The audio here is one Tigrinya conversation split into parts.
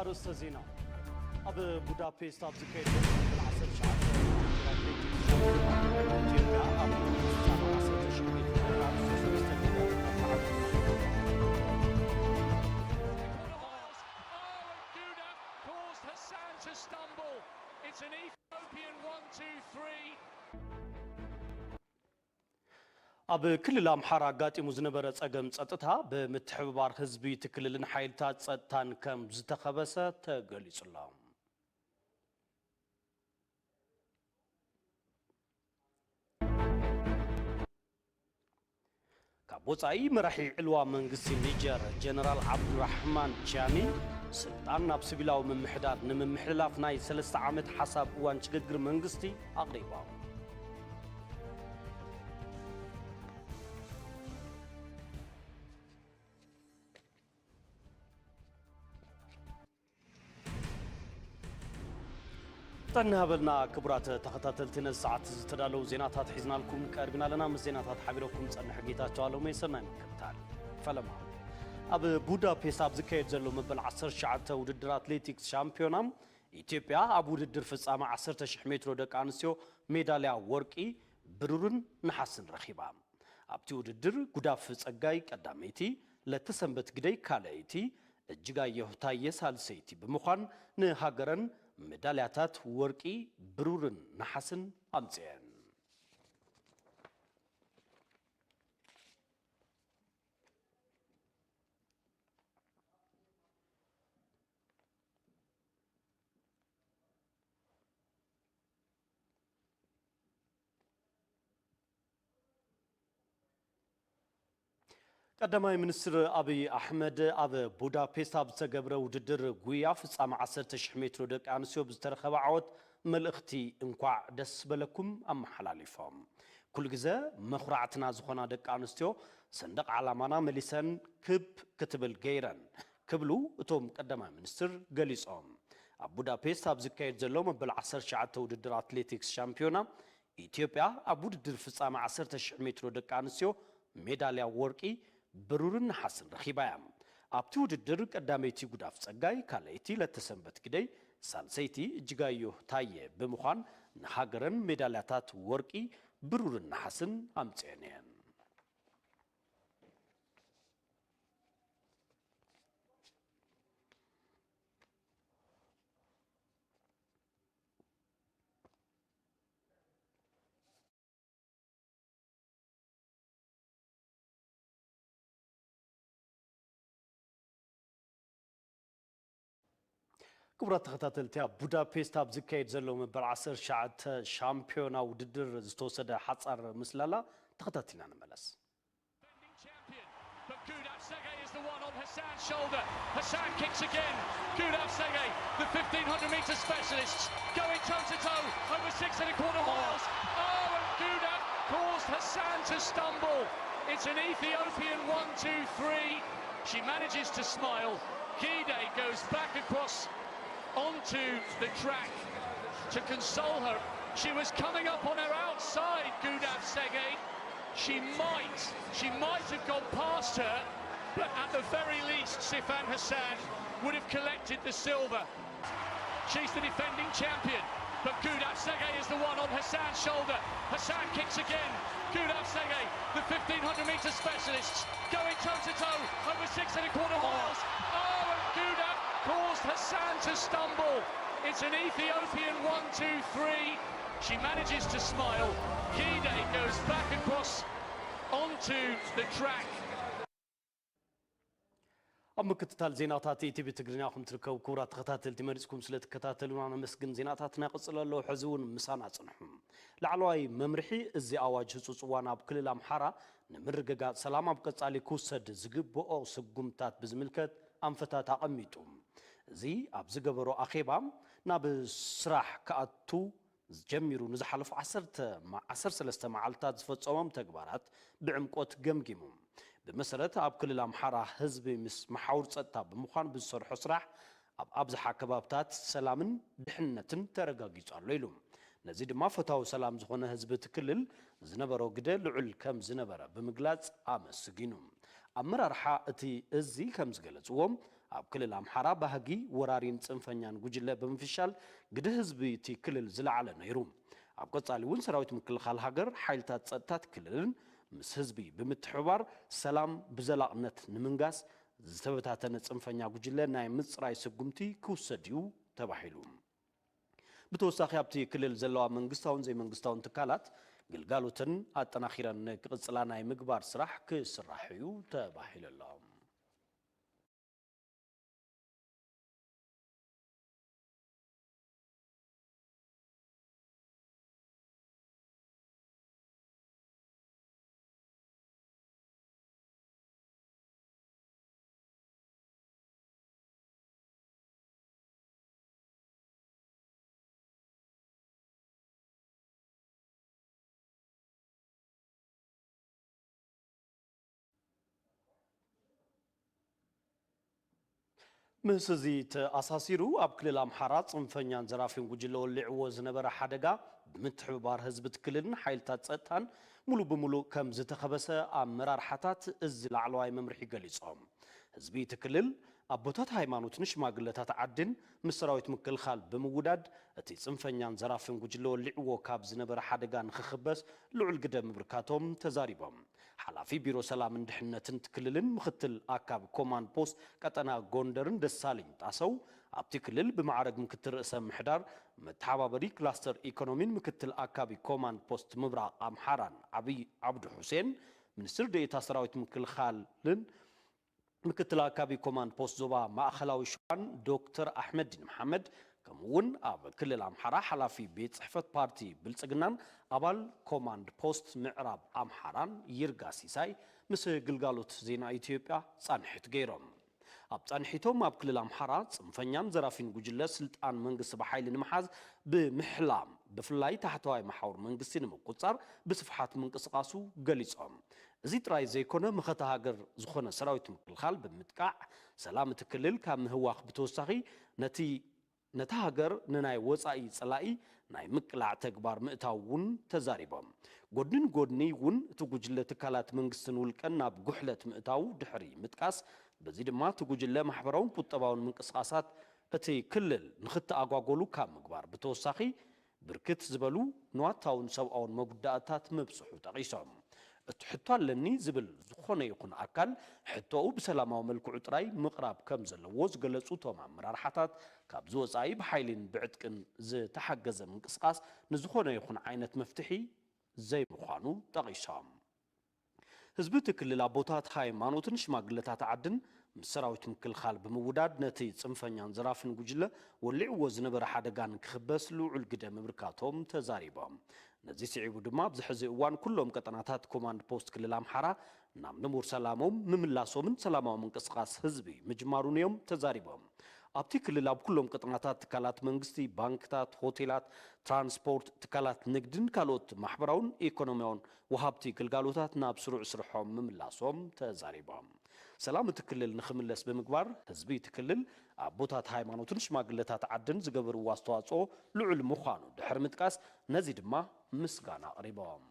أرسل زينة أبو بودابست أبو زكاة العصر شعب to stumble. It's an Ethiopian 1-2-3. أب كل الأمحار قاتي مزنبرة أجمع ጸጥታ بمتحبار حزبي تكللن حيلتات ጸጥታን ከም ዝተኸበሰ ተገሊጹላ كابوصاي مرحي علوا منغسي نيجر جنرال عبد الرحمن جاني سلطان ناب سبيلاو ممحدار نممحلاف ناي 3 عامت حساب وان شغغر منغستي اقريبا تنهبلنا كبرات تخطاتلتنا الساعات زتدالو زيناتات حزنا لكم قربنا لنا من زيناتات حبيلكم صنح حقيقاتو على ميسرنا مكتال فلما اب بودابست اب زكايد زلو مبل 10 شعبته وددر اتليتيكس شامبيونام ኢትዮጵያ ኣብ ውድድር ፍጻመ 10000 ሜትሮ ደቂ ኣንስትዮ ሜዳልያ ወርቂ ብሩርን ነሐስን ረኺባ ኣብቲ ውድድር ጉዳፍ ጸጋይ ቀዳመይቲ ለተሰንበት ግደይ ካልአይቲ እጅጋየሁ ታየ ሳልሰይቲ ብምዃን ንሃገረን ሜዳልያታት ወርቂ ብሩርን ነሐስን ኣምጽአን ቀዳማይ ሚኒስትር አብይ አህመድ ኣብ ቡዳፔስት ኣብ ዝተገብረ ውድድር ጉያ ፍጻመ 10000 ሜትሮ ደቂ ኣንስትዮ ብዝተረኸበ ዓወት መልእኽቲ እንኳዕ ደስ በለኩም ኣመሓላሊፎም ኩሉ ግዜ መኹራዕትና ዝኾና ደቂ ኣንስትዮ ሰንደቕ ዓላማና መሊሰን ክብ ክትብል ገይረን ክብሉ እቶም ቀዳማይ ሚኒስትር ገሊጾም ኣብ ቡዳፔስት ኣብ ዝካየድ ዘሎ መበል 19 ውድድር ኣትሌቲክስ ሻምፒዮና ኢትዮጵያ ኣብ ውድድር ፍጻመ 10000 ሜትሮ ደቂ ኣንስትዮ ሜዳልያ ወርቂ ብሩርን ነሐስን ረኺባ እያ ኣብቲ ውድድር ቀዳመይቲ ጉዳፍ ጸጋይ ካልአይቲ ለተሰንበት ግደይ ሳልሰይቲ እጅጋየሁ ታየ ብምዃን ንሃገረን ሜዳልያታት ወርቂ ብሩርን ነሐስን ኣምጽአን እየን كبرات تخطاتلتي بودابست ኣብ ዝካየድ ዘሎ መበል 19 ሻምፒዮና ውድድር ዝተወሰደ ሓጻር ምስላላ ተኸታቲልና ንመለስ But Gudaf Sege is the one on Hassan's shoulder. Hassan kicks again. Gudaf Sege, the 1500 meter specialist, going toe to toe over 6.25 miles. Oh, and Gudaf caused Hassan to stumble. It's an Ethiopian 1-2-3. She manages to smile. Gide goes back across onto the track to console her. She was coming up on her outside, Gudaf Sege. She might have gone past her, but at the very least, Sifan Hassan would have collected the silver. She's the defending champion, but Gudaf Sege is the one on Hassan's shoulder. Hassan kicks again. Gudaf Sege, the 1500 meter specialist, going toe to toe over 6.25 miles. Oh, and Gudaf caused Hassan to stumble. It's an Ethiopian 1-2-3. She manages to smile. Gide goes back across onto the track. أما كتتال زيناتات تبي تقرناكم تركوا كورة تختاتل تمارسكم سلة كتاتلون أنا مسكن زيناتات ناقص الله حزون مسانا صنحهم لعلواي ممرحي الزي أواجه صوانا بكل الأمحارة نمرقا سلامة بقصالي كوسد زقب أو سقمتات بزملكت أنفتات أميتهم زي أبزقبرو أخيبام ناب سراح كأتو جميرو نزحلف 10 معلتات زفتصوم تكبارات بعمقوت جمجمهم بمسرت اب كل الامحاره حزب مس محاور صطا بمخان بزسرحو سراح اب ابزح كبابتات سلامن دحنتن ترغاغيصالو يلوم نزي دما فتاو سلام زخونه حزب تكلل زنبرو غده لعل كم زنبره بمغلاص امسغينوم امرارحا اتي ازي كم زغلصوم ኣብ ክልል ኣምሓራ ባህጊ ወራሪን ጽንፈኛን ጉጅለ ብምፍሻል ግደ ህዝቢ እቲ ክልል ዝለዓለ ነይሩ ኣብ ቀጻሊ እውን ሰራዊት ምክልኻል ሃገር ሓይልታት ጸጥታት ክልልን ምስ ህዝቢ ብምትሕብባር ሰላም ብዘላቕነት ንምንጋስ ዝተበታተነ ጽንፈኛ ጉጅለ ናይ ምጽራይ ስጉምቲ ክውሰድ እዩ ተባሂሉ ብተወሳኺ ኣብቲ ክልል ዘለዋ መንግስታውን ዘይመንግስታውን ትካላት ግልጋሎትን ኣጠናኺረን ክቕጽላ ናይ ምግባር ስራሕ ክስራሕ እዩ ተባሂሉ ምስ እዚ ተኣሳሲሩ ኣብ ክልል ኣምሓራ ጽንፈኛን ዘራፊን ጉጅለ ወሊዕዎ ዝነበረ ሓደጋ ብምትሕብባር ህዝቢ ትክልልን ሓይልታት ጸጥታን ሙሉ ብምሉእ ከም ዝተኸበሰ ኣመራርሓታት እዚ ላዕለዋይ መምርሒ ገሊጾም ህዝቢ ትክልል ኣቦታት ሃይማኖትን ሽማግለታት ዓድን ምስ ሰራዊት ምክልኻል ብምውዳድ እቲ ጽንፈኛን ዘራፊን ጉጅለ ወሊዕዎ ካብ ዝነበረ ሓደጋ ንኽኽበስ ልዑል ግደ ምብርካቶም ተዛሪቦም ሓላፊ ቢሮ ሰላምን ድሕነትን ትክልልን ምክትል ኣካብ ኮማንድ ፖስት ቀጠና ጎንደርን ደሳለኝ ጣሰው ኣብቲ ክልል ብማዕረግ ምክትል ርእሰ ምሕዳር መተሓባበሪ ክላስተር ኢኮኖሚን ምክትል ኣካቢ ኮማንድ ፖስት ምብራቕ ኣምሓራን ዓብይ ዓብዱ ሁሴን ሚኒስትር ዴኤታ ሰራዊት ምክልኻልን ምክትል ኣካቢ ኮማንድ ፖስት ዞባ ማእኸላዊ ሸዋን ዶክተር ኣሕመድን መሐመድ ከምኡውን ኣብ ክልል ኣምሓራ ሓላፊ ቤት ጽሕፈት ፓርቲ ብልጽግናን ኣባል ኮማንድ ፖስት ምዕራብ ኣምሓራን ይርጋ ሲሳይ ምስ ግልጋሎት ዜና ኢትዮጵያ ጻንሒት ገይሮም ኣብ ጻንሒቶም ኣብ ክልል ኣምሓራ ጽንፈኛን ዘራፊን ጉጅለ ስልጣን መንግስቲ ብሓይሊ ንምሓዝ ብምሕላም ብፍላይ ታሕተዋይ መሓውር መንግስቲ ንምቁጻር ብስፍሓት ምንቅስቃሱ ገሊጾም እዚ ጥራይ ዘይኮነ መኸታ ሃገር ዝኾነ ሰራዊት ምክልኻል ብምጥቃዕ ሰላም እቲ ክልል ካብ ምህዋኽ ብተወሳኺ ነታ ሃገር ንናይ ወፃኢ ጸላኢ ናይ ምቅላዕ ተግባር ምእታው እውን ተዛሪቦም ጎድንን ጎድኒ እውን እቲ ጉጅለ ትካላት መንግስትን ውልቀን ናብ ጉሕለት ምእታው ድሕሪ ምጥቃስ በዚ ድማ እቲ ጉጅለ ማሕበራውን ቁጠባውን ምንቅስቃሳት እቲ ክልል ንኽተኣጓጎሉ ካብ ምግባር ብተወሳኺ ብርክት ዝበሉ ንዋታውን ሰብኣውን መጉዳእታት መብፅሑ ጠቒሶም እቲ ሕቶ ኣለኒ ዝብል ዝኾነ ይኹን ኣካል ሕቶኡ ብሰላማዊ መልክዑ ጥራይ ምቕራብ ከም ዘለዎ ዝገለጹ እቶም ኣመራርሓታት ካብዚ ወፃኢ ብሓይልን ብዕጥቅን ዝተሓገዘ ምንቅስቃስ ንዝኾነ ይኹን ዓይነት መፍትሒ ዘይምዃኑ ጠቒሶም ህዝቢ እቲ ክልል ኣቦታት ሃይማኖትን ሽማግለታት ዓድን ምስ ሰራዊት ምክልኻል ብምውዳድ ነቲ ጽንፈኛን ዘራፍን ጉጅለ ወሊዕዎ ዝነበረ ሓደጋን ክኽበስ ልዑል ግደ ምብርካቶም ተዛሪቦም ነዚ ስዒቡ ድማ ብዝሕዚ እዋን ኩሎም ቀጠናታት ኮማንድ ፖስት ክልል ኣምሓራ ናብ ንቡር ሰላሞም ምምላሶምን ሰላማዊ ምንቅስቃስ ህዝቢ ምጅማሩን እዮም ተዛሪቦም ኣብቲ ክልል ኣብ ኩሎም ቀጠናታት ትካላት መንግስቲ ባንክታት ሆቴላት ትራንስፖርት ትካላት ንግድን ካልኦት ማሕበራውን ኢኮኖሚያውን ወሃብቲ ግልጋሎታት ናብ ስሩዕ ስርሖም ምምላሶም ተዛሪቦም ሰላም እቲ ክልል ንኽምለስ ብምግባር ህዝቢ እቲ ክልል ኣቦታት ሃይማኖትን ሽማግለታት ዓድን ዝገበርዎ ኣስተዋፅኦ ልዑል ምዃኑ ድሕሪ ምጥቃስ ነዚ ድማ ምስጋና ኣቕሪቦም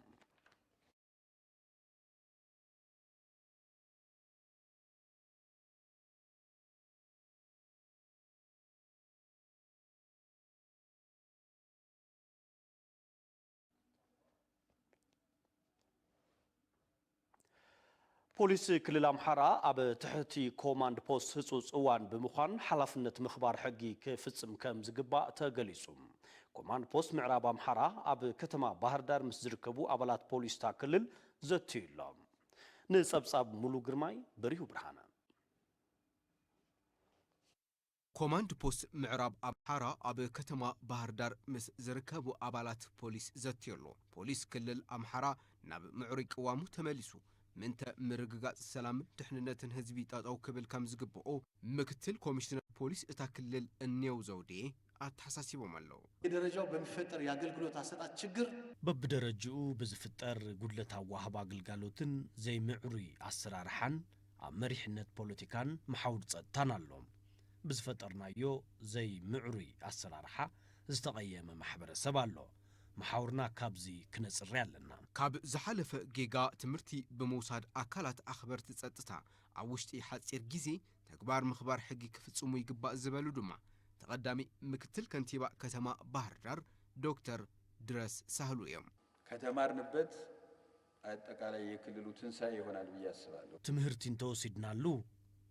ፖሊስ ክልል ኣምሓራ ኣብ ትሕቲ ኮማንድ ፖስት ህፁፅ እዋን ብምዃን ሓላፍነት ምኽባር ሕጊ ክፍጽም ከም ዝግባእ ተገሊጹ ኮማንድ ፖስት ምዕራብ ኣምሓራ ኣብ ከተማ ባህር ዳር ምስ ዝርከቡ ኣባላት ፖሊስ ታ ክልል ዘትዩሎም ንጸብጻብ ሙሉ ግርማይ በሪሁ ብርሃነ ኮማንድ ፖስት ምዕራብ ኣምሓራ ኣብ ከተማ ባህር ዳር ምስ ዝርከቡ ኣባላት ፖሊስ ዘትየሎ ፖሊስ ክልል ኣምሓራ ናብ ምዕሩይ ቅዋሙ ተመሊሱ ምንተ ምርግጋጽ ሰላም ድሕንነትን ህዝቢ ጠጠው ክብል ከም ዝግብኦ ምክትል ኮሚሽነር ፖሊስ እታ ክልል እኔው ዘውዴ አታሳሲቦም አለው የደረጃው በሚፈጠር የአገልግሎት አሰጣጥ ችግር በብደረጃው በዝፍጠር ጉድለት አዋህባ አገልግሎትን ዘይ ምዕሩይ አሰራርሓን አመሪሕነት ፖለቲካን መሐውድ ጸጥታን አለው ብዝፈጠርናዮ ዘይ ምዕሩይ አሰራርሓ ዝተቀየመ ማሕበረሰብ አለው محاورنا كابزي كنصري علنا كاب زحلفه جيجا تمرتي بموساد اكلات اخبرت تصطتا عوشتي حصير غزي ተግባር ምኽባር ሕጊ ክፍጽሙ ይግባእ ዝበሉ ድማ ተቐዳሚ ምክትል ከንቲባ ከተማ ባህር ዳር ዶክተር ድረስ ሳህሉ እዮም። ከተማርንበት አጠቃላይ የክልሉ ትንሳኤ ይሆናል ብዬ አስባለሁ። ትምህርቲ እንተወሲድናሉ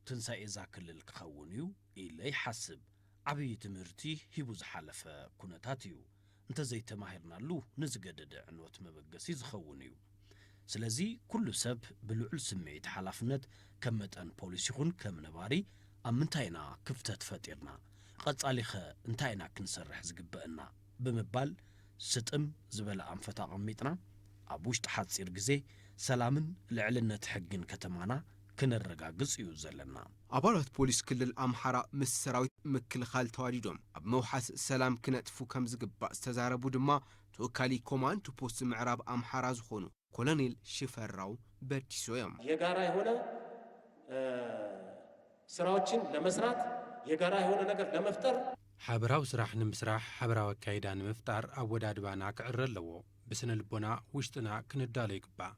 ትንሳኤ እዛ ክልል ክኸውን እዩ ኢለ ይሓስብ። ዓብዪ ትምህርቲ ሂቡ ዝሓለፈ ኩነታት እዩ። እንተዘይተማሂርናሉ ንዝገደደ ዕንወት መበገሲ ዝኸውን እዩ። ስለዚ ኩሉ ሰብ ብልዑል ስምዒት ሓላፍነት ከም መጠን ፖሊስ ይኹን ከም ነባሪ ኣብ ምንታይና ክፍተት ፈጢርና ቀጻሊኸ እንታይና ክንሰርሕ ዝግበአና ብምባል ስጥም ዝበለ ኣንፈት ኣቐሚጥና ኣብ ውሽጢ ሓፂር ግዜ ሰላምን ልዕልነት ሕግን ከተማና ክነረጋግጽ እዩ ዘለና። ኣባላት ፖሊስ ክልል ኣምሓራ ምስ ሰራዊት ምክልኻል ተዋዲዶም ኣብ መውሓስ ሰላም ክነጥፉ ከም ዝግባእ ዝተዛረቡ ድማ ተወካሊ ኮማንድ ፖስት ምዕራብ ኣምሓራ ዝኾኑ ኮሎኔል ሽፈራው በዲሶ እዮም። የጋራ የሆነ ስራዎችን ለመስራት የጋራ የሆነ ነገር ለመፍጠር ሓበራዊ ስራሕ ንምስራሕ ሓበራዊ ኣካይዳ ንምፍጣር ኣብ ወዳድባና ክዕረ ኣለዎ። ብስነ ልቦና ውሽጥና ክንዳሎ ይግባእ።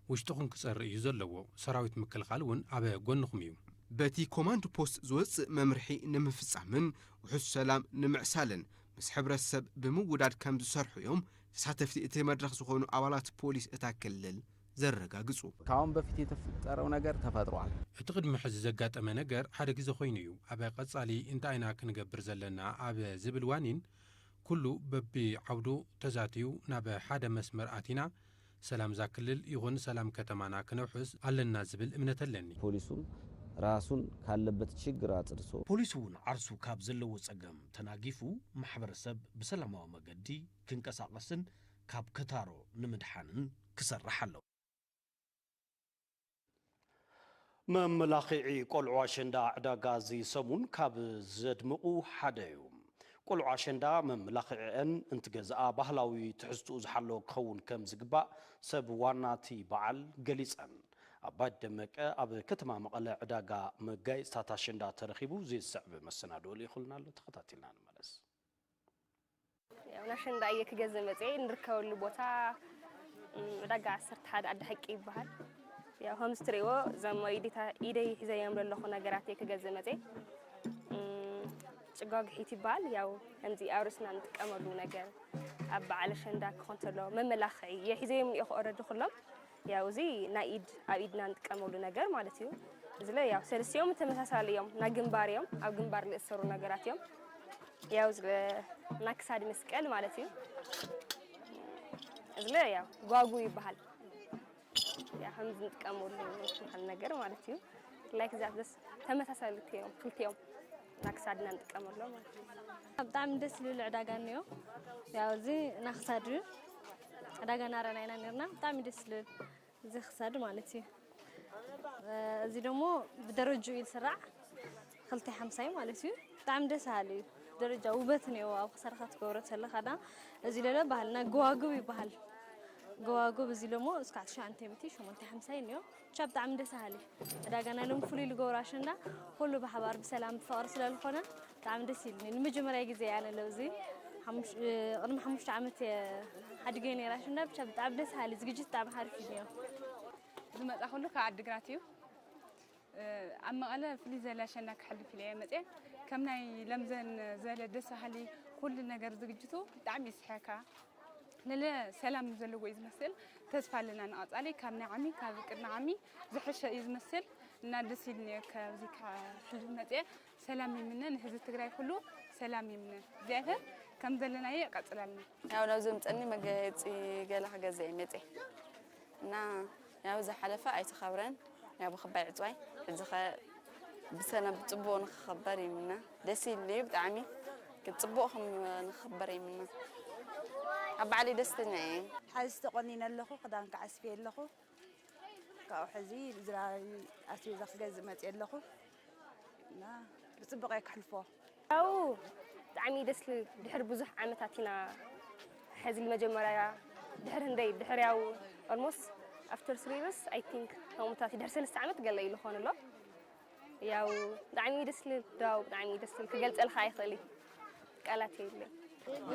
ውሽጥኹም ክጸርእ እዩ ዘለዎ። ሰራዊት ምክልኻል እውን ኣብ ጎንኹም እዩ። በቲ ኮማንድ ፖስት ዝወፅእ መምርሒ ንምፍጻምን ውሑስ ሰላም ንምዕሳልን ምስ ሕብረተሰብ ብምውዳድ ከም ዝሰርሑ እዮም ተሳተፍቲ እቲ መድረኽ ዝኾኑ ኣባላት ፖሊስ እታ ክልል ዘረጋግጹ። ካሁን በፊት የተፈጠረው ነገር ተፈጥሯል። እቲ ቅድሚ ሕዚ ዘጋጠመ ነገር ሓደ ግዜ ኮይኑ እዩ። ኣብ ቀጻሊ እንታይ ኢና ክንገብር ዘለና ኣብ ዝብል ዋኒን ኩሉ በቢ ዓውዱ ተዛትዩ ናብ ሓደ መስመር ኣቲና ሰላም ዛ ክልል ይኹን ሰላም ከተማና ክነውሕስ ኣለና ዝብል እምነት ኣለኒ። ፖሊሱም ራሱን ካለበት ችግር አጽድሶ ፖሊስ እውን ዓርሱ ካብ ዘለዎ ጸገም ተናጊፉ ማሕበረሰብ ብሰላማዊ መገዲ ክንቀሳቀስን ካብ ከታሮ ንምድሓንን ክሰርሕ ኣለዎ። መመላኽዒ ቆልዑ ኣሸንዳ ዕዳጋ እዚ ሰሙን ካብ ዘድምቑ ሓደ እዩ። ቆልዑ ኣሸንዳ መመላኽዒአን እንትገዝኣ ባህላዊ ትሕዝትኡ ዝሓለወ ክኸውን ከም ዝግባእ ሰብ ዋናቲ በዓል ገሊፀን። ኣባይ ደመቀ ኣብ ከተማ መቐለ ዕዳጋ መጋየፅታት ኣሸንዳ ተረኺቡ ዘስዕብ መሰናዶ ልኢኹልና ኣሎ። ተኸታቲልና ንመለስ። ኣሸንዳ እየ ክገዝእ መፅአ ንርከበሉ ቦታ ዕዳጋ 11 ዓዲ ሕቂ ይበሃል። ያው ከምዚ ትሪእዎ እዞም ኢደይ ሒዘዮም ዘለኹ ነገራት እየ ክገዝእ መፅአ። ጭጓግሒት ይበሃል። ያው ከምዚ ኣብ ርእስና ንጥቀመሉ ነገር ኣብ በዓል ኣሸንዳ ክኾን ተሎ መመላኽዒ የሒዘዮም እኒኦ ኦረዲ ኩሎም ያው እዚ ናይ ኢድ ኣብ ኢድና ንጥቀመሉ ነገር ማለት እዩ። እዚ ላይ ያው ሰለስቲኦም ተመሳሳሊ እዮም። ናይ ግንባር እዮም፣ ኣብ ግንባር ዝእሰሩ ነገራት እዮም። ያው ናይ ክሳድ መስቀል ማለት እዩ። እዚ ላይ ያው ጓጉ ይበሃል። ያ ከምዚ ንጥቀመሉ ነገር ማለት እዩ። ላይ ክዛት ደስ ተመሳሳሊ እዮም ክልቲኦም ናይ ክሳድና ንጥቀመሉ ማለት እዩ። ብጣዕሚ ደስ ዝብል ዕዳጋ እኒኦ። ያው እዚ ናይ ክሳድ ዕዳጋ ናረና ኢና ነርና ብጣዕሚ ደስ ዝብል እዚ ክሳድ ማለት እዩ። እዚ ደግሞ ብደረጃኡ ይስራዕ 250 ማለት እዩ። ብጣዕሚ ደስ በሃሊ እዩ። ደረጃ ውበት እኒኦ ኣብ ክሳድካ ትገብሮ ዘለኻና እዚ ለለ ባህልና ጎዋግብ ይበሃል። ጎዋግብ እዚ ደግሞ እስካዕ 950 እኒኦ ብቻ ብጣዕሚ ደስ በሃሊ ዕዳጋና ሎም ፍሉይ ዝገብሮ ኣሸንዳ ኩሉ ብሓባር ብሰላም ብፍቕሪ ስለዝኾነ ብጣዕሚ ደስ ይብልኒ። ንመጀመርያ ግዜ ኣነ ለዚ ቅድሚ 5 ዓመት ሓድገ ነራ ኣሸንዳ ብቻ ብጣዕሚ ደስ በሃሊ ዝግጅት ብጣዕሚ ሓሪፍ እዩ። ዝመጣ ኩሉ ካብ ዓዲግራት እዩ። ኣብ መቐለ ፍሉይ ዘለ ኣሸንዳ ክሕልፍ ኢለ መፅአ ከም ናይ ለምዘን ዘለ ደስ በሃሊ ኩሉ ነገር ዝግጅቱ ብጣዕሚ ይስሕበካ። ለለ ሰላም ዘለዎ እዩ ዝመስል ተስፋ ኣለና ንቐፃሊ ካብ ናይ ዓሚ ካብ ቅድሚ ዓሚ ዝሕሸ እዩ ዝመስል እና ደስ ኢልኒ ካብዚ ክሕልፍ መፅአ ሰላም ይምነ ንህዝቢ ትግራይ ኩሉ ሰላም ይምነ እግዚአብሔር ከም ዘለናየ ቀፅላልና። ያው ናብዚ ምፀኒ መጋየፂ ገለ ክገዝእ እየ መፅአ እና ያው ዝሓለፈ ኣይተኸብረን ያው ብኽባይ ዕፅዋይ ሕዚ ኸ ብሰነ ብፅቡቕ ንክኽበር ይምና ደስ ኢልኒ እዩ ብጣዕሚ ክፅቡቕ ከም ንክኽበር ይምና ኣብ በዓል ደስተኛ እየ። ሓዚ ተቆኒነ ኣለኹ ክዳን ክዓስፊ ኣለኹ ካብኡ ሕዚ ዝራይ ኣስቤዛ ክገዝእ መፅአ ኣለኹ እና ብፅቡቕ እየ ክሕልፎ። ያው ብጣዕሚ ደስ ድሕሪ ብዙሕ ዓመታት ኢና ሕዚ መጀመርያ ድሕሪ ያው ኦልሞስት after 3 years I think ከምኡታት ድሕሪ 3 ዓመት ገለ ኢሉ ኾን ኣሎ። ያው ብጣዕሚ ደስ ልዳው ብጣዕሚ ደስ ክገልፀልካ ኣይኽእል ቃላት የለኝ።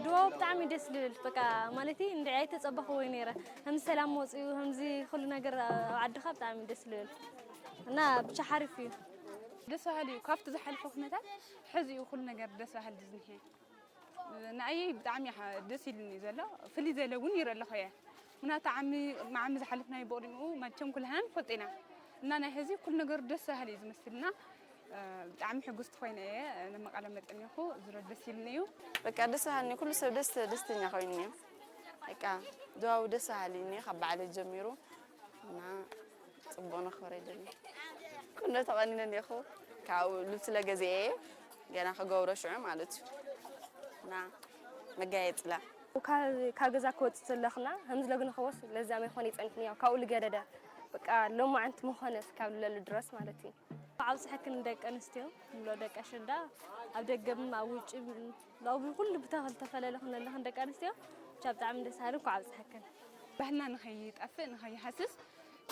ድዋው ብጣዕሚ ደስ ዝብል በቃ ማለቲ እንድዒ ኣይተፀበኹ ወይ ነይረ ከምዚ ሰላም ወፅኡ ከምዚ ኩሉ ነገር ኣብ ዓድኻ ብጣዕሚ ደስ ዝብል እና ብቻ ሓሪፍ እዩ። دس هالي كافت زحل فخنتات حزي وكل نجار دس هال دزنيه نأي بتعمي دس اللي زلا في اللي زلا ونير الله خيا منا تعمي مع عم زحلفنا يبورينو ما تشم كل هان فطينا إننا هذي كل نجار دس هالي زمثلنا عم حجوست خوينا لما علمت أني خو زرد دس يلنيو بقى دس هالني كل سو دس تنيا خويني بقى دوا دس هالني خب على الجميرو نا صبونا خريدني كنا طبعا نني خو كاو لبس لجزئة جانا خجورة شو مالتي نا مجايت لا وكاجزا كوت سلخنا هم زلقنا خواص لازم يخون يتعنتني كاول جددا بقى لو ما أنت مخنس كاول للدرس مالتي عاوز حكي دك أنستيو لو دك أشدا أو دك جم أو لو بكل بتاعل تفعل لخنا اللي عندك أنستيو شاب تعمل دسهارك وعاوز حكي بهنا نخيط أفن نخي حسس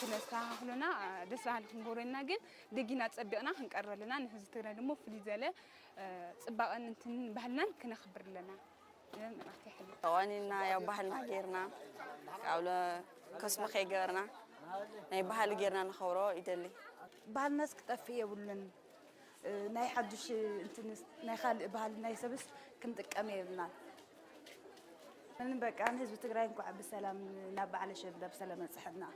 كنا ساهلنا دسهال خنقولنا جن دقينا تصدقنا خنقرر لنا نهز ترى دمو في الزلة صباغ أن نتن بهلنا كنا خبر لنا طوانينا يا بهلنا غيرنا أولا كسمة خيرنا ناي بهال غيرنا نخورو يدلي بهال ناس كتفيه ولن ناي حدش انت ناي خال بهال ناي سبس كنت كاميرنا من بقى أنا حزب تجرين كوع بسلام نبع على شدة بسلام نصحنا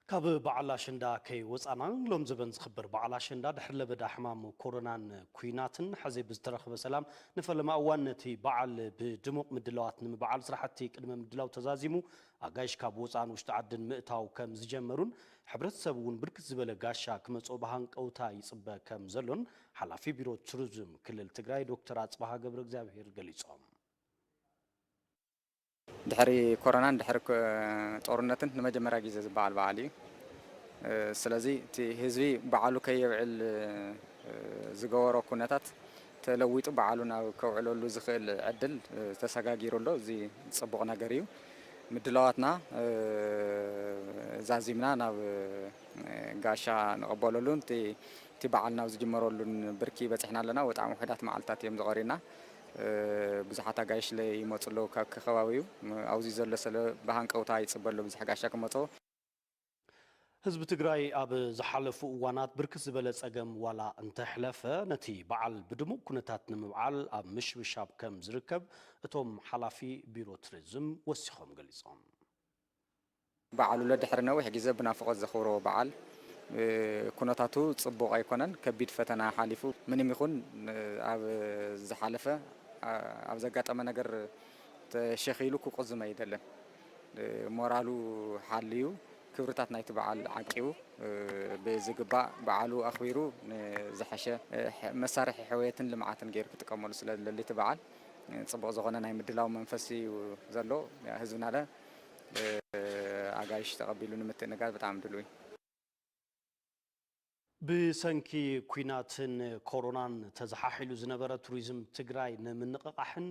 كاب بعلا شندا كي وصانا لوم زبن خبر بعلا شندا دحر لبدا حمام كورونان كويناتن حزي بزترخ بسلام نفلما اوانتي بعل بدموق مدلوات نم بعل سرحتي قدم مدلاو تزازيمو اغايش كاب وصان وشتعدن مئتاو كم زجمرون حبرتسب ون بركت زبله غاشا كمصو بهان قوتا يصبه كم زلون حلافي بيرو توريزم كلل تግራይ دكتور اصبح قبر እግዚአብሔር ገሊጾም دحري كورونا دحر طورنتن لمجمرا غيزه زبال بعالي سلازي تي هزبي بعالو كيبعل زغورو كونتات تلويط بعالونا كوعلولو زخيل عدل تسغاغيرولو زي صبق نغريو مدلواتنا زازيمنا ناب غاشا نقبلولون تي بعالنا زجمرولون بركي بصحنا لنا وطعم وحدات معلتات يم زغورينا بزحات غايش لي يمصلو كخواويو اوزي زلسل بهان قوتا يصبلو بزح غاشا كمصو حزب تግራይ ኣብ ዝሓለፉ እዋናት ብርክት ዝበለ ጸገም ዋላ እንተሕለፈ ነቲ በዓል ብድሙቕ ኩነታት ንምብዓል ኣብ ምሽብሻብ ከም ዝርከብ እቶም ሓላፊ ቢሮ ቱሪዝም ወሲኾም ገሊጾም በዓሉ ለድሕሪ ነዊሕ ግዜ ብናፍቆት ዘኽብሮ በዓል ኩነታቱ ጽቡቕ ኣይኮነን ከቢድ ፈተና ሓሊፉ ምንም ይኹን ኣብ ዝሓለፈ ኣብ ዘጋጠመ ነገር ተሸኺሉ ክቁዝም ኣይደለን ሞራሉ ሓልዩ كبرتات نايت بعال عقيو بزغبا بعالو اخويرو زحشه مسارح حويتن لمعاتن غير كتقملو سلا للي تبعال صبغ زغنا ناي مدلاو منفسي زلو حزبنا له اغايش تقبلو نمتنغار بتام دلوي بسنكي كويناتن كورونان تزحاحلو زنبره توريزم تግራይ نمنققحن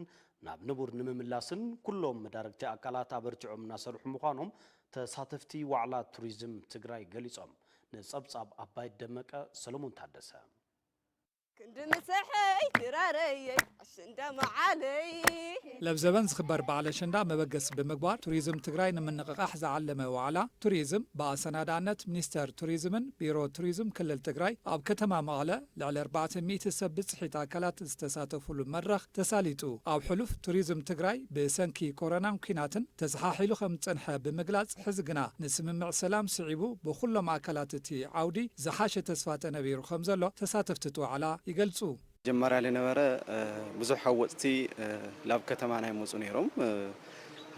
ناب نبور نمملاسن كلهم مداركتي اكالات ابرجعهم ناسرح مخانهم تساتفتي وعلى توريزم تግራይ ገሊጾም ንጸብጻብ አባይ ደመቀ ሰለሞን ታደሰ كندمسحي تراري عشندا معالي لبزبن زخبر بعلى شندا مبقس بمقبار توريزم تግራይ نمنققح زعلمه وعلا توريزم باسنادانت منستر توريزمن بيرو توريزم كلل تግራይ اب كتما مقاله لعل 400 سبت حيتا كلات استساتفوا المرخ تساليتو اب حلف توريزم تግራይ بسنكي كورونا كيناتن تزحاحيلو خم صنحه بمغلاص حزقنا نسممع سلام سعيبو بكلهم اكلاتتي عودي زحاشه تسفات نبيرو خمزلو تساتفتو على يقلصو جمرا لنبره بزح حوصتي لاب كتمانا يمصو نيروم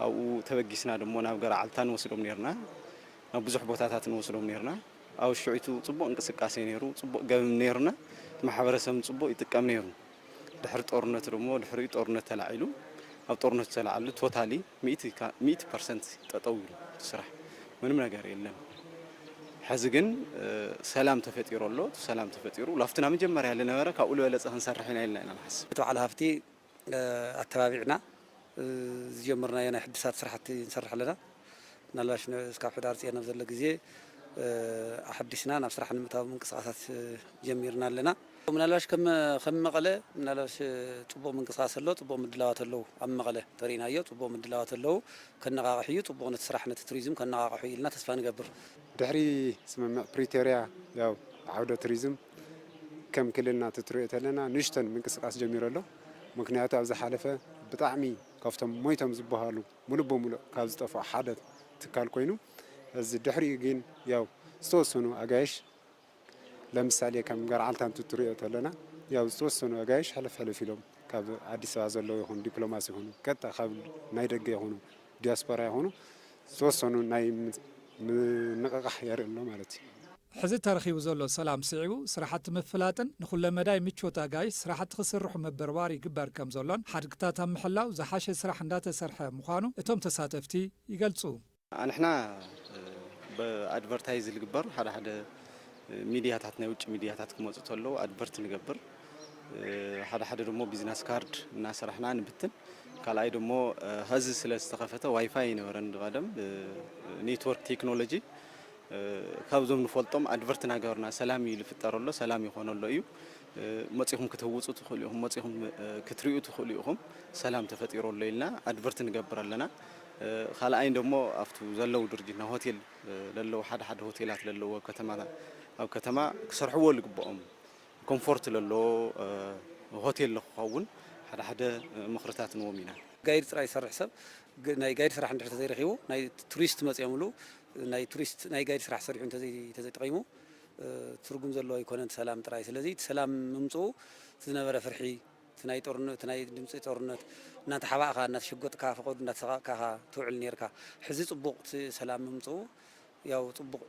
او تبغيسنا دمو ناب غرعلتان وسدوم نيرنا بزح بوتاتات نوسدوم نيرنا او شعيتو صبو انقسقاسي نيرو صبو غم نيرنا محبرسم صبو يتقام نيرو دحر طورنت دمو دحر طورنت تلاعيلو او طورنت تلاعلو توتالي 100% تطويل صراح ምንም ነገር የለም حزقن سلام تفتيرو له سلام تفتيرو لافتنا مجمريا لنبره كاول بلص هنسرحنا لنا انا بحس على هفتي اتبابعنا جمرنا ينا حدثات سرحتي نسرح لنا نلاش اسكا حدار سينا بزل غزي احدثنا نسرح نمتاو منقسقاسات جميرنا لنا ምናልባሽ ከም መቐለ ምናልባሽ ጽቡቕ ምንቅስቃስ ኣሎ ጽቡቕ ምድላዋት ኣለዉ ኣብ መቐለ ተሪእናዮ ጽቡቕ ምድላዋት ኣለዉ ከነቃቅሕ እዩ ጽቡቕ ነቲ ስራሕ ነቲ ቱሪዝም ከነቃቅሕ ኢልና ተስፋ ንገብር ድሕሪ ስምምዕ ፕሪቶሪያ ያው ዓውደ ቱሪዝም ከም ክልልና ትሪኦ ተለና ንሽተን ምንቅስቃስ ጀሚሩ ኣሎ ምክንያቱ ኣብ ዝሓለፈ ብጣዕሚ ካብቶም ሞይቶም ዝበሃሉ ሙሉእ ብሙሉእ ካብ ዝጠፍኡ ሓደ ትካል ኮይኑ እዚ ድሕሪ ግን ያው ዝተወሰኑ ኣጋይሽ ለምሳሌ ከም ገርዓልታ እንትትሪኦ ተለና ያው ዝተወሰኑ ኣጋይሽ ሕልፍ ኢሎም ካብ ኣዲስ ኣበባ ዘለዉ ይኹኑ ዲፕሎማሲ ይኹኑ ቀጥታ ካብ ናይ ደገ ይኹኑ ዲያስፖራ ይኹኑ ዝተወሰኑ ናይ ምንቅቃሕ የርኢ ኣሎ ማለት እዩ ሕዚ ተረኺቡ ዘሎ ሰላም ስዒቡ ስራሕቲ ምፍላጥን ንኹለ መዳይ ምቾት ኣጋይሽ ስራሕቲ ክስርሑ ምብርባር ይግበር ከም ዘሎን ሓድግታት ኣብ ምሕላው ዝሓሸ ስራሕ እንዳተሰርሐ ምዃኑ እቶም ተሳተፍቲ ይገልጹ ንሕና ብኣድቨርታይዝ ዝግበር ሓደ ሚድያታት ናይ ውጭ ሚድያታት ክመፁ ተለዉ ኣድቨርት ንገብር ሓደ ደሞ ቢዝነስ ካርድ እናሰራሕና ንብትን ካልኣይ ደሞ ህዚ ስለ ዝተኸፈተ ዋይፋይ ይነበረን ቀደም ኔትወርክ ቴክኖሎጂ ካብዞም ንፈልጦም ኣድቨርት ናገርና ሰላም ይፍጠረሎ ሰላም ይኾነሎ እዩ መፂኹም ክትውፁ ትኽእሉ ኢኹም መፂኹም ክትሪኡ ትኽእሉ ኢኹም ሰላም ተፈጢሮሎ ኢልና ኣድቨርት ንገብር ኣለና ካልኣይ ደሞ ኣብቱ ዘለዉ ድርጅትና ሆቴል ለለዉ ሓደ ሆቴላት ለለዎ ኣብ ከተማ ክሰርሕዎ ልግብኦም ኮምፎርት ለሎ ሆቴል ንክኸውን ሓደ ምኽርታት ንዎም ኢና ጋይድ ጥራይ ይሰርሕ ሰብ ናይ ጋይድ ስራሕ እንድሕር ተዘይረኺቡ ናይ ቱሪስት መፅኦም ናይ ጋይድ ስራሕ ሰሪሑ ተዘይጠቂሙ ትርጉም ዘለዎ ኣይኮነን ሰላም ጥራይ ስለዚ ሰላም ምምፅኡ ዝነበረ ፍርሒ ናይ ጦርነት ናይ ድምፂ ጦርነት እናንተ ሓባእኻ እናተሸጎጥካ ፈቆድ እናተሰቃቅካ ትውዕል ነርካ ሕዚ ጽቡቕ ሰላም ምምፅኡ ያው ጽቡቕ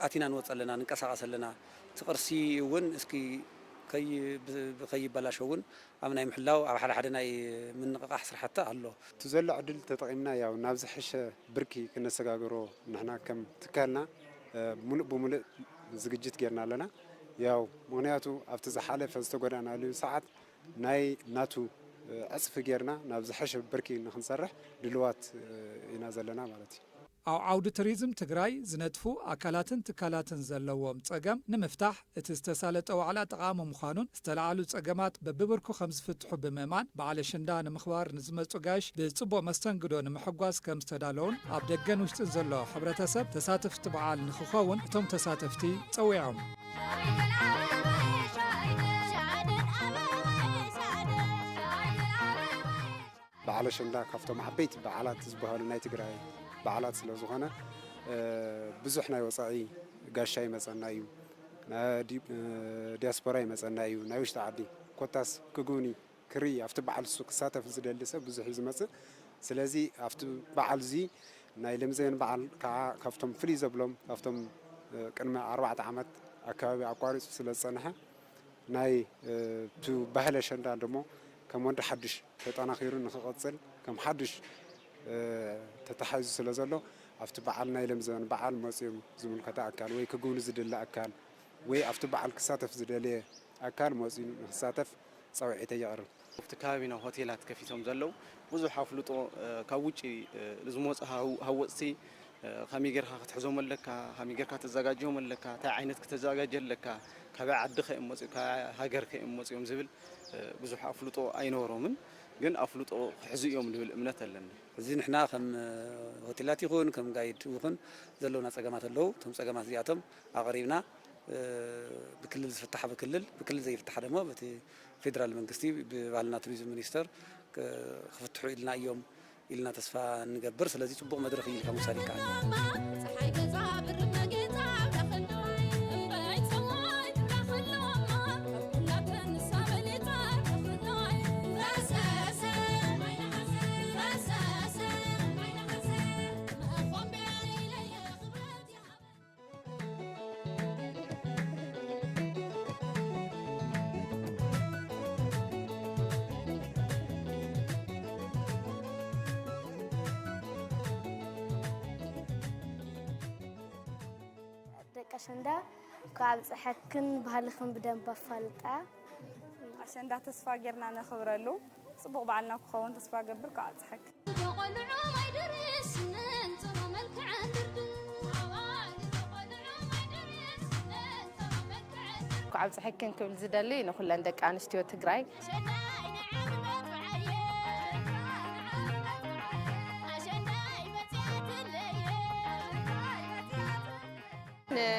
አቲና ንወፅ ኣለና ንንቀሳቀስ ኣለና ትቅርሲ እውን እስኪ ከይበላሽ እውን ኣብ ናይ ምሕላው ኣብ ሓደ ናይ ምንቅቃሕ ስራሕቲ ኣሎ ትዘሎ ዕድል ተጠቂምና ያው ናብ ዝሕሸ ብርኪ ክነሰጋገሮ ንሕና ከም ትካልና ሙሉእ ብሙሉእ ዝግጅት ጌርና ኣለና ያው ምክንያቱ ኣብቲ ዝሓለፈ ዝተጎዳእናሉ ሰዓት ናይ ናቱ ዕፅፊ ጌርና ናብ ዝሕሸ ብርኪ ንክንሰርሕ ድልዋት ኢና ዘለና ማለት እዩ ኣብ ዓውዲ ቱሪዝም ትግራይ ዝነጥፉ ኣካላትን ትካላትን ዘለዎም ፀገም ንምፍታሕ እቲ ዝተሳለጠ ዋዕላ ጠቃሚ ምዃኑን ዝተለዓሉ ፀገማት በብብርኩ ከም ዝፍትሑ ብምእማን በዓል ኣሸንዳ ንምኽባር ንዝመፁ ጋይሽ ብፅቡቅ መስተንግዶ ንምሕጓዝ ከም ዝተዳለውን ኣብ ደገን ውሽጥን ዘሎ ሕብረተሰብ ተሳተፍቲ በዓል ንክኸውን እቶም ተሳተፍቲ ፀዊዖም በዓል ኣሸንዳ ካብቶም ዓበይቲ በዓላት ዝበሃሉ ናይ ትግራይ በዓላት ስለ ዝኾነ ብዙሕ ናይ ወፃኢ ጋሻ ይመፀና እዩ ዲያስፖራ ይመፀና እዩ ናይ ውሽጢ ዓዲ ኮታስ ክጉብኒ ክርኢ ኣብቲ በዓል እሱ ክሳተፍ ዝደሊ ሰብ ብዙሕ እዩ ዝመፅእ ስለዚ ኣብቲ በዓል እዚ ናይ ለምዘን በዓል ከዓ ካብቶም ፍልይ ዘብሎም ካብቶም ቅድሚ 4 ዓመት ኣከባቢ ኣቋሪፁ ስለ ዝፀንሐ ናይ ባህሊ ኣሸንዳ ደሞ ከም ወንዲ ሓድሽ ተጠናኺሩ ንክቐፅል ከም ሓድሽ ተተሓይዙ ስለ ዘሎ ኣብቲ በዓል ናይ ለምዘን በዓል መፅኦም ዝምልከታ ኣካል ወይ ክጉብኒ ዝድለ ኣካል ወይ ኣብቲ በዓል ክሳተፍ ዝደለየ ኣካል መፅኡ ንክሳተፍ ፀውዒተ የቕርብ ኣብቲ ከባቢና ሆቴላት ከፊቶም ዘለው ብዙሕ ኣፍልጦ ካብ ውጭ ዝመፁ ሃወፅቲ ከመይ ጌርካ ክትሕዞም ኣለካ ከመይ ጌርካ ተዘጋጅዮም ኣለካ እንታይ ዓይነት ክትዘጋጀ ኣለካ ካበይ ዓዲ ከ መፅኡ ሃገር ከ መፅኦም ዝብል ብዙሕ ኣፍልጦ ኣይነበሮምን ግን ኣፍልጦ ክሕዙ እዮም ንብል እምነት ኣለና እዚ ንሕና ከም ሆቴላት ይኹን ከም ጋይድ ይኹን ዘለውና ፀገማት ኣለው እቶም ፀገማት እዚኣቶም ኣቕሪብና ብክልል ዝፍታሕ ብክልል ዘይፍታሕ ደሞ በቲ ፌደራል መንግስቲ ብባህልና ቱሪዝም ሚኒስተር ክፍትሑ ኢልና እዮም ኢልና ተስፋ ንገብር ስለዚ ፅቡቕ መድረክ እዩ ኢልካ ምውሳድ ይከኣል ኣሸንዳ ካብ ፅሕክን ባህልክን ብደንብ ኣፋልጣ ኣሸንዳ ተስፋ ጌርና ነኽብረሉ ፅቡቕ በዓልና ክኸውን ተስፋ ገብር ካብ ፅሕክ كعب صحكن كل زدلي نقول عندك أنستيو تجراي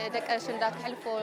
دك أشنداك حلفو